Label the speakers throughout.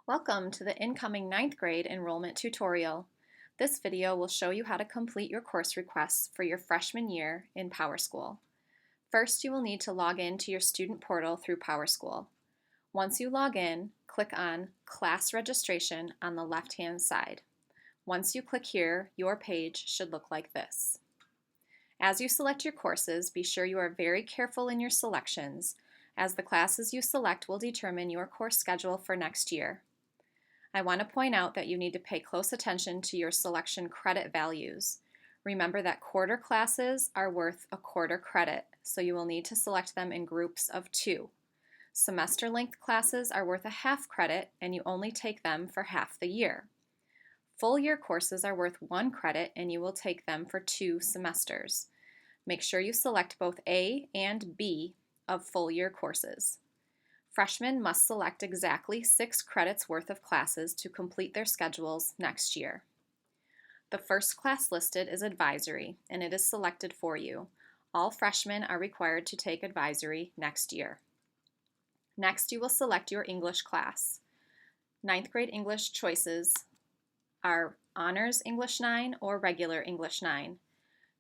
Speaker 1: Welcome to the incoming ninth grade enrollment tutorial. This video will show you how to complete your course requests for your freshman year in PowerSchool. First, you will need to log in to your student portal through PowerSchool. Once you log in, click on Class Registration on the left-hand side. Once you click here, your page should look like this. As you select your courses, be sure you are very careful in your selections, as the classes you select will determine your course schedule for next year. I want to point out that you need to pay close attention to your selection credit values. Remember that quarter classes are worth a quarter credit, so you will need to select them in groups of 2. Semester length classes are worth a half credit, and you only take them for half the year. Full year courses are worth 1 credit, and you will take them for 2 semesters. Make sure you select both A and B of full year courses. Freshmen must select exactly 6 credits worth of classes to complete their schedules next year. The first class listed is advisory, and it is selected for you. All freshmen are required to take advisory next year. Next, you will select your English class. Ninth grade English choices are Honors English 9 or Regular English 9.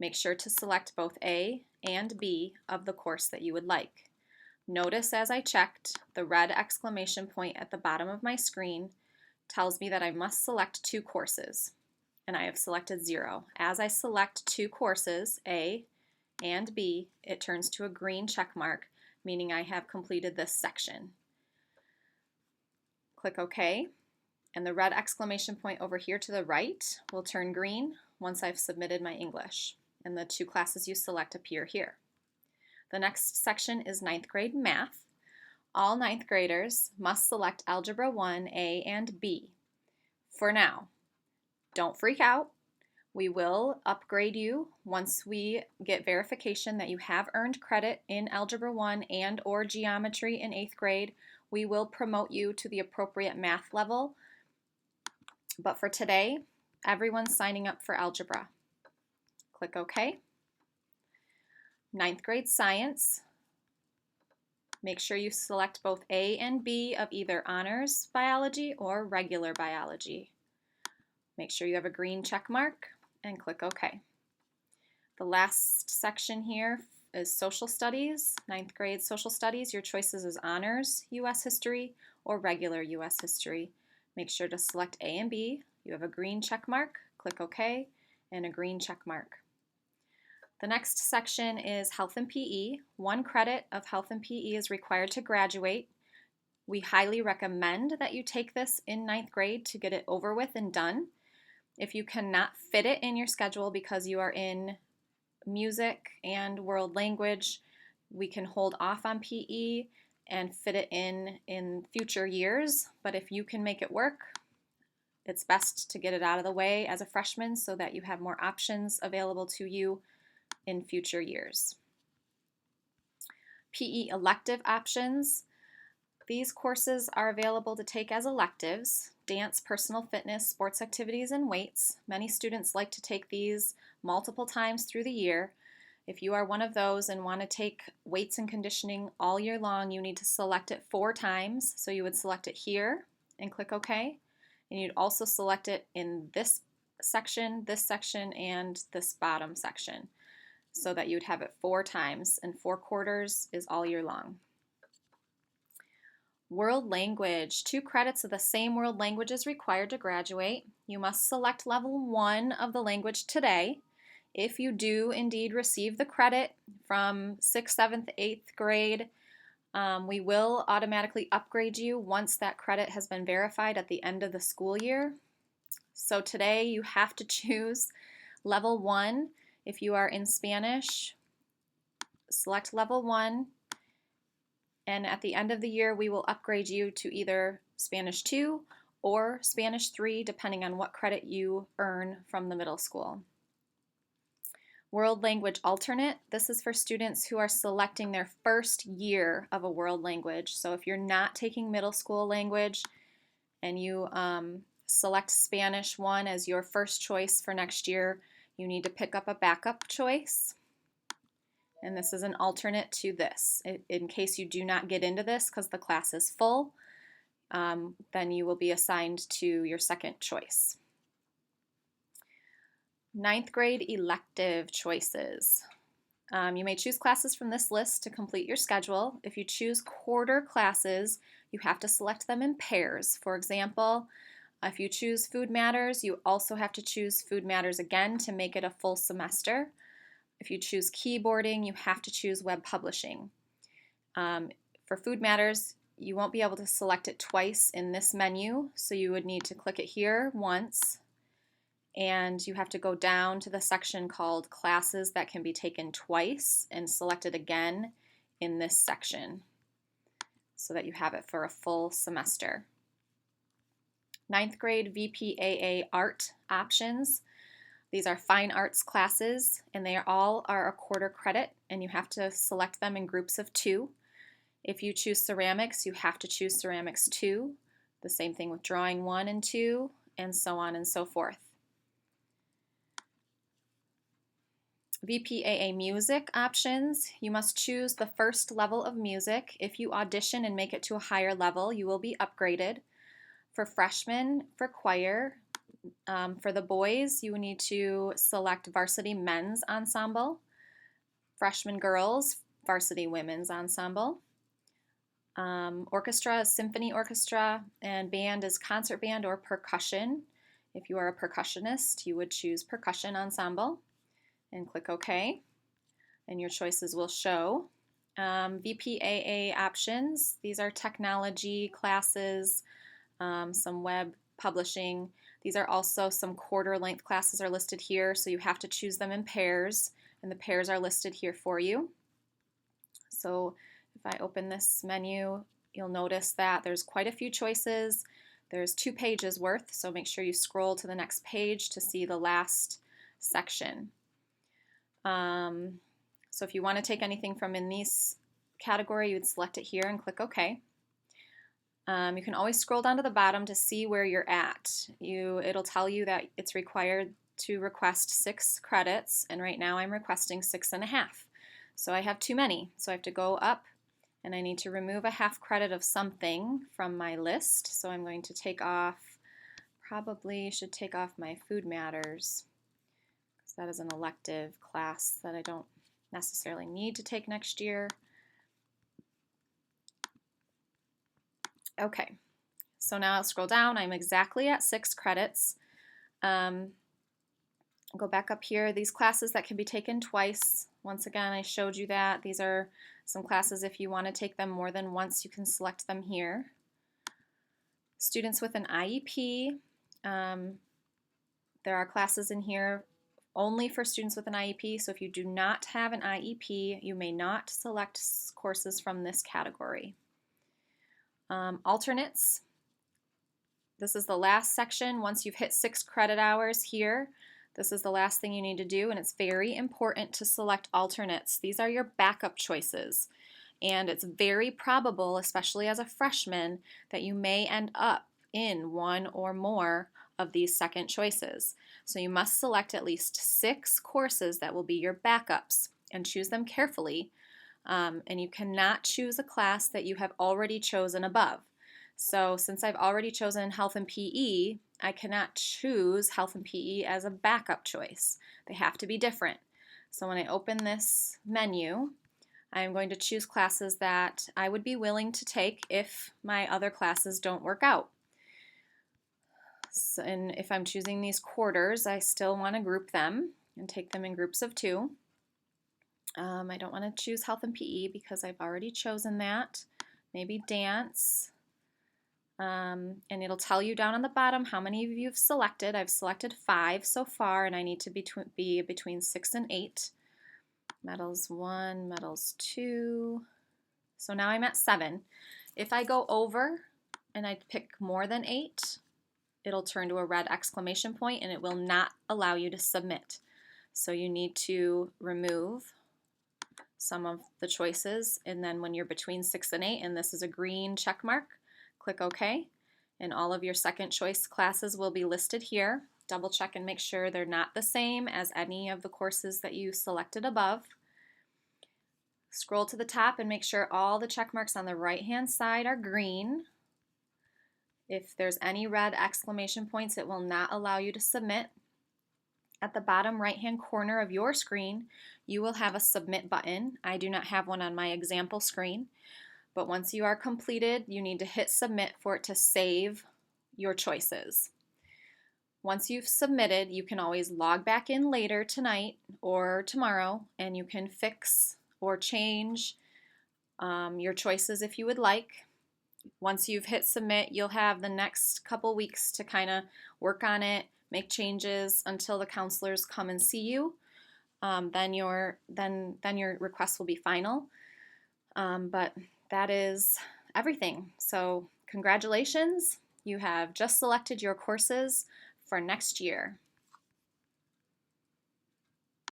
Speaker 1: Make sure to select both A and B of the course that you would like. Notice as I checked, the red exclamation point at the bottom of my screen tells me that I must select 2 courses, and I have selected 0. As I select 2 courses, A and B, it turns to a green check mark, meaning I have completed this section. Click OK, and the red exclamation point over here to the right will turn green once I've submitted my English, and the 2 classes you select appear here. The next section is 9th grade math. All 9th graders must select Algebra 1, A and B. For now, don't freak out. We will upgrade you once we get verification that you have earned credit in Algebra 1 and or geometry in 8th grade. We will promote you to the appropriate math level. But for today, everyone's signing up for algebra. Click OK. 9th grade science. Make sure you select both A and B of either honors biology or regular biology. Make sure you have a green check mark and click OK. The last section here is social studies. 9th grade social studies. Your choices is honors U.S. history or regular U.S. history. Make sure to select A and B. You have a green check mark, click OK, and a green check mark. The next section is Health and PE. 1 credit of Health and PE is required to graduate. We highly recommend that you take this in 9th grade to get it over with and done. If you cannot fit it in your schedule because you are in music and world language, we can hold off on PE and fit it in future years. But if you can make it work, it's best to get it out of the way as a freshman so that you have more options available to you in future years. PE elective options. These courses are available to take as electives: dance, personal fitness, sports activities, and weights. Many students like to take these multiple times through the year. If you are one of those and want to take weights and conditioning all year long, you need to select it 4 times. So you would select it here and click OK. And you'd also select it in this section, and this bottom section, so that you'd have it 4 times, and 4 quarters is all year long. World language. 2 credits of the same world language is required to graduate. You must select level 1 of the language today. If you do indeed receive the credit from 6th, 7th, 8th grade, we will automatically upgrade you once that credit has been verified at the end of the school year. So today you have to choose level 1. If you are in Spanish, select level 1, and at the end of the year we will upgrade you to either Spanish 2 or Spanish 3, depending on what credit you earn from the middle school. World language alternate. This is for students who are selecting their first year of a world language. So if you're not taking middle school language and you select Spanish 1 as your first choice for next year, you need to pick up a backup choice. And this is an alternate to this. In case you do not get into this because the class is full, then you will be assigned to your second choice. Ninth grade elective choices. You may choose classes from this list to complete your schedule. If you choose quarter classes, you have to select them in pairs. For example, if you choose Food Matters, you also have to choose Food Matters again to make it a full semester. If you choose keyboarding, you have to choose web publishing. For Food Matters, you won't be able to select it twice in this menu, so you would need to click it here once, and you have to go down to the section called Classes that can be taken twice and select it again in this section so that you have it for a full semester. Ninth grade VPAA art options. These are fine arts classes, and they all are a quarter credit, and you have to select them in groups of 2. If you choose ceramics, you have to choose ceramics 2. The same thing with drawing 1 and 2, and so on and so forth. VPAA music options. You must choose the first level of music. If you audition and make it to a higher level, you will be upgraded. For freshmen, for choir, for the boys, you need to select varsity men's ensemble. Freshman girls, varsity women's ensemble. Orchestra is symphony orchestra, and band is concert band or percussion. If you are a percussionist, you would choose percussion ensemble and click OK, and your choices will show. VPAA options, these are technology classes, some web publishing. These are also some quarter length classes are listed here, so you have to choose them in pairs, and the pairs are listed here for you. So if I open this menu, you'll notice that there's quite a few choices. There's 2 pages worth, so make sure you scroll to the next page to see the last section. So if you want to take anything from in this category, you would select it here and click OK. You can always scroll down to the bottom to see where you're at. It'll tell you that it's required to request 6 credits, and right now I'm requesting 6.5. So I have too many, so I have to go up and I need to remove a half credit of something from my list. So I'm going to take off, probably should take off my Food Matters, because that is an elective class that I don't necessarily need to take next year. Okay, so now I'll scroll down. I'm exactly at 6 credits. Go back up here. These classes that can be taken twice. Once again, I showed you that. These are some classes, if you want to take them more than once, you can select them here. Students with an IEP. There are classes in here only for students with an IEP, so if you do not have an IEP, you may not select courses from this category. Alternates. This is the last section. Once you've hit 6 credit hours here, this is the last thing you need to do, and it's very important to select alternates. These are your backup choices, and it's very probable, especially as a freshman, that you may end up in one or more of these second choices. So you must select at least 6 courses that will be your backups and choose them carefully, and you cannot choose a class that you have already chosen above. So since I've already chosen Health and PE, I cannot choose Health and PE as a backup choice. They have to be different. So when I open this menu, I'm going to choose classes that I would be willing to take if my other classes don't work out. So, and if I'm choosing these quarters, I still want to group them and take them in groups of 2. I don't want to choose Health and PE because I've already chosen that. Maybe dance. And it'll tell you down on the bottom how many of you have selected. I've selected 5 so far, and I need to be between 6 and 8. Metals 1, metals 2. So now I'm at 7. If I go over and I pick more than 8, it'll turn to a red exclamation point and it will not allow you to submit. So you need to remove some of the choices, and then when you're between 6 and 8 and this is a green check mark, click OK, and all of your second choice classes will be listed here. Double check and make sure they're not the same as any of the courses that you selected above. Scroll to the top and make sure all the check marks on the right hand side are green. If there's any red exclamation points, it will not allow you to submit. At the bottom right-hand corner of your screen, you will have a submit button. I do not have one on my example screen, but once you are completed, you need to hit submit for it to save your choices. Once you've submitted, you can always log back in later tonight or tomorrow, and you can fix or change your choices if you would like. Once you've hit submit, you'll have the next couple weeks to kind of work on it, make changes until the counselors come and see you. Then your request will be final. But that is everything. So congratulations, you have just selected your courses for next year.